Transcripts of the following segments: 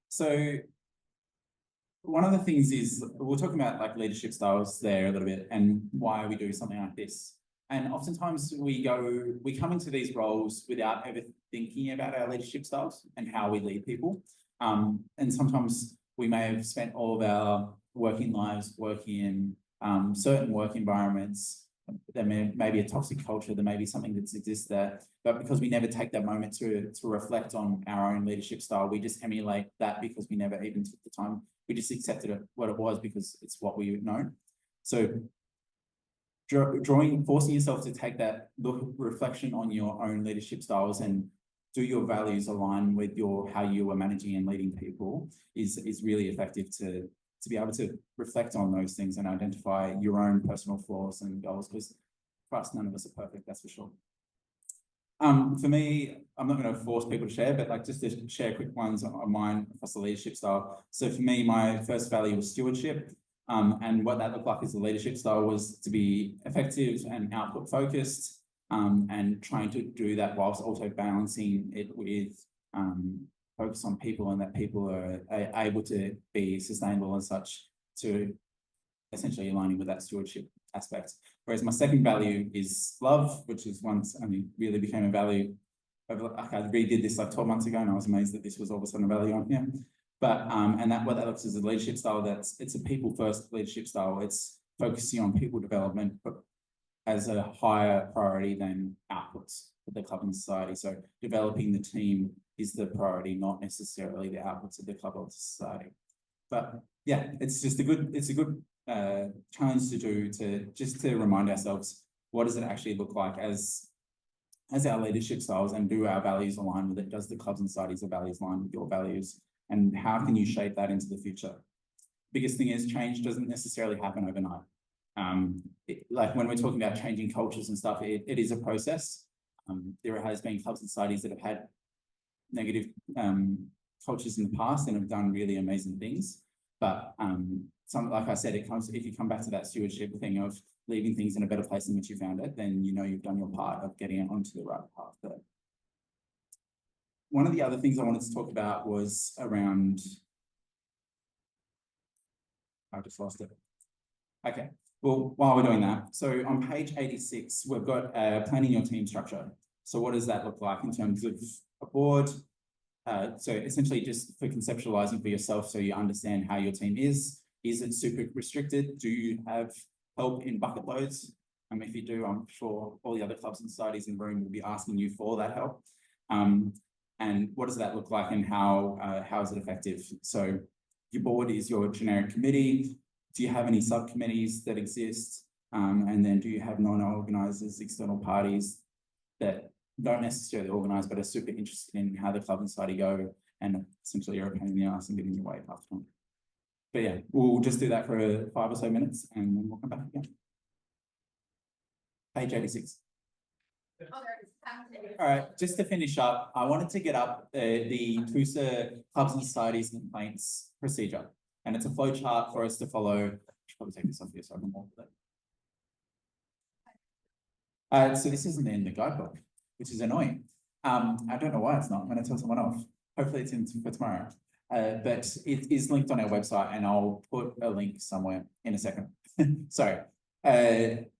So one of the things is we're talking about like leadership styles there a little bit and why we do something like this. And oftentimes we come into these roles without ever thinking about our leadership styles and how we lead people. And sometimes we may have spent all of our working lives working in certain work environments. There may be a toxic culture, there may be something that exists there, but because we never take that moment to reflect on our own leadership style, we just emulate that because we never even took the time. We just accepted it what it was because it's what we know. So forcing yourself to take that reflection on your own leadership styles and do your values align with how you are managing and leading people is really effective to be able to reflect on those things and identify your own personal flaws and goals, because for us, none of us are perfect, that's for sure. For me, I'm not going to force people to share, but like just to share quick ones on mine across the leadership style. So for me, my first value was stewardship. And what that looked like as a leadership style was to be effective and output focused, and trying to do that whilst also balancing it with focus on people, and that people are able to be sustainable and such, to essentially aligning with that stewardship aspect. Whereas my second value is love, which is once really became a value. I redid this like 12 months ago and I was amazed that this was all of a sudden a value on here. But and what that looks as a leadership style, it's a people first leadership style. It's focusing on people development, but as a higher priority than outputs for the club and society. So developing the team is the priority, not necessarily the outputs of the club or society. But yeah, it's a good challenge to do, to remind ourselves, what does it actually look like as our leadership styles, and do our values align with it? Does the clubs and societies of values align with your values? And how can you shape that into the future? Biggest thing is change doesn't necessarily happen overnight. Like when we're talking about changing cultures and stuff, it is a process. There has been clubs and societies that have had negative cultures in the past and have done really amazing things. But like I said, if you come back to that stewardship thing of leaving things in a better place than which you found it, then you know you've done your part of getting it onto the right path there. One of the other things I wanted to talk about was around, I just lost it. Okay, well, while we're doing that, so on page 86, we've got planning your team structure. So what does that look like in terms of a board? So essentially just for conceptualizing for yourself, so you understand how your team is. Is it super restricted? Do you have help in bucket loads? If you do, I'm sure all the other clubs and societies in the room will be asking you for that help. And what does that look like, and how is it effective? So your board is your generic committee. Do you have any subcommittees that exist? And then do you have non-organisers, external parties that don't necessarily organise but are super interested in how the club and society go, and essentially you're a pain in the ass and getting your way half the time? But yeah, we'll just do that for 5 or so minutes and then we'll come back again. Page 86. All right, just to finish up, I wanted to get up the TUSA Clubs and Societies complaints procedure. And it's a flow chart for us to follow. I should probably take this off here so I can walk with it. So this isn't in the guidebook, which is annoying. I don't know why it's not. I'm going to tell someone off. Hopefully it's in for tomorrow. But it is linked on our website, and I'll put a link somewhere in a second. Sorry.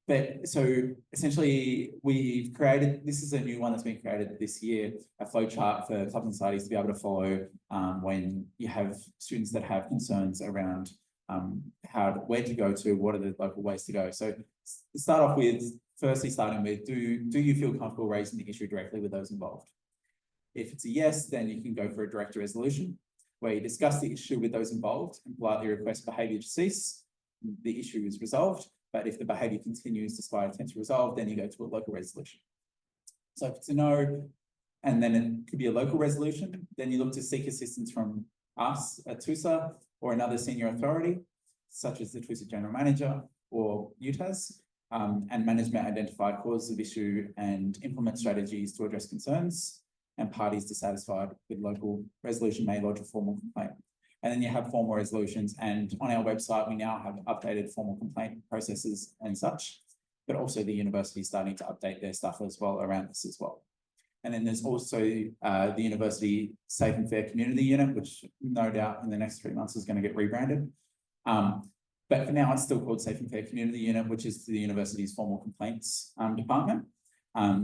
But so essentially we've created, this is a new one that's been created this year, a flow chart for clubs and societies to be able to follow when you have students that have concerns around where to go to, what are the local ways to go. So to start off with, firstly starting with, do you feel comfortable raising the issue directly with those involved? If it's a yes, then you can go for a direct resolution where you discuss the issue with those involved and politely request behaviour to cease. The issue is resolved. But if the behaviour continues despite attempt to resolve, then you go to a local resolution. So if it's a no, and then it could be a local resolution, then you look to seek assistance from us at TUSA or another senior authority, such as the TUSA General Manager or UTAS, and management identify causes of issue and implement strategies to address concerns, and parties dissatisfied with local resolution may lodge a formal complaint. And then you have formal resolutions, and on our website, we now have updated formal complaint processes and such, but also the university is starting to update their stuff as well around this as well. And then there's also the University Safe and Fair Community Unit, which no doubt in the next 3 months is going to get rebranded. But for now, it's still called Safe and Fair Community Unit, which is the university's formal complaints department,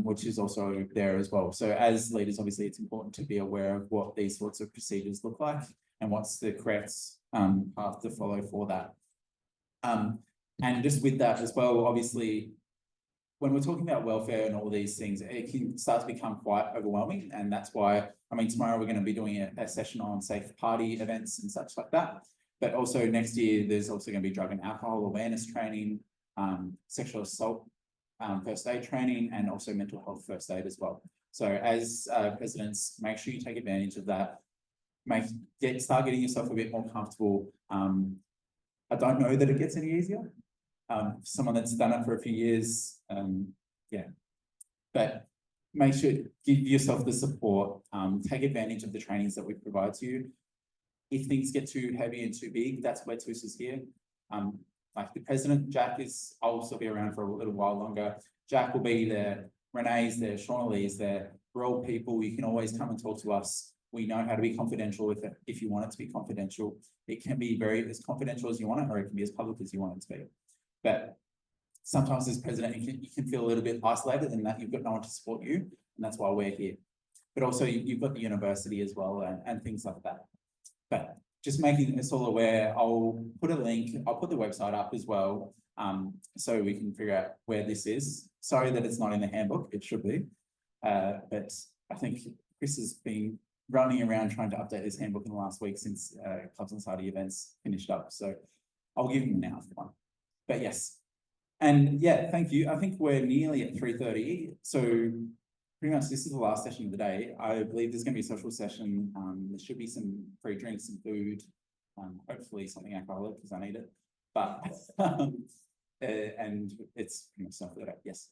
which is also there as well. So as leaders, obviously, it's important to be aware of what these sorts of procedures look like and what's the correct path to follow for that. And just with that as well, obviously, when we're talking about welfare and all these things, it can start to become quite overwhelming. And that's why, I mean, tomorrow we're going to be doing a session on safe party events and such like that. But also next year, there's also going to be drug and alcohol awareness training, sexual assault first aid training, and also mental health first aid as well. So as presidents, make sure you take advantage of that. Start getting yourself a bit more comfortable. I don't know that it gets any easier. Someone that's done it for a few years, yeah. But make sure, give yourself the support, take advantage of the trainings that we provide to you. If things get too heavy and too big, that's where TWS is here. Like the president, Jack I'll also be around for a little while longer. Jack will be there, Renee's there, Shauna Lee's there. We're all people, you can always come and talk to us. We know how to be confidential with it if you want it to be confidential. It can be as confidential as you want it, or it can be as public as you want it to be. But sometimes as president, you can feel a little bit isolated in that you've got no one to support you, and that's why we're here. But also you've got the university as well and things like that. But just making us all aware, I'll put a link, I'll put the website up as well, so we can figure out where this is. Sorry that it's not in the handbook, it should be. But I think Chris has been running around trying to update this handbook in the last week since Clubs and Society events finished up. So I'll give him now for one. But yes, and yeah, thank you. I think we're nearly at 3:30. So pretty much this is the last session of the day. I believe there's going to be a social session. There should be some free drinks and food, hopefully something alcoholic because I need it. But and it's pretty much stuff that yes.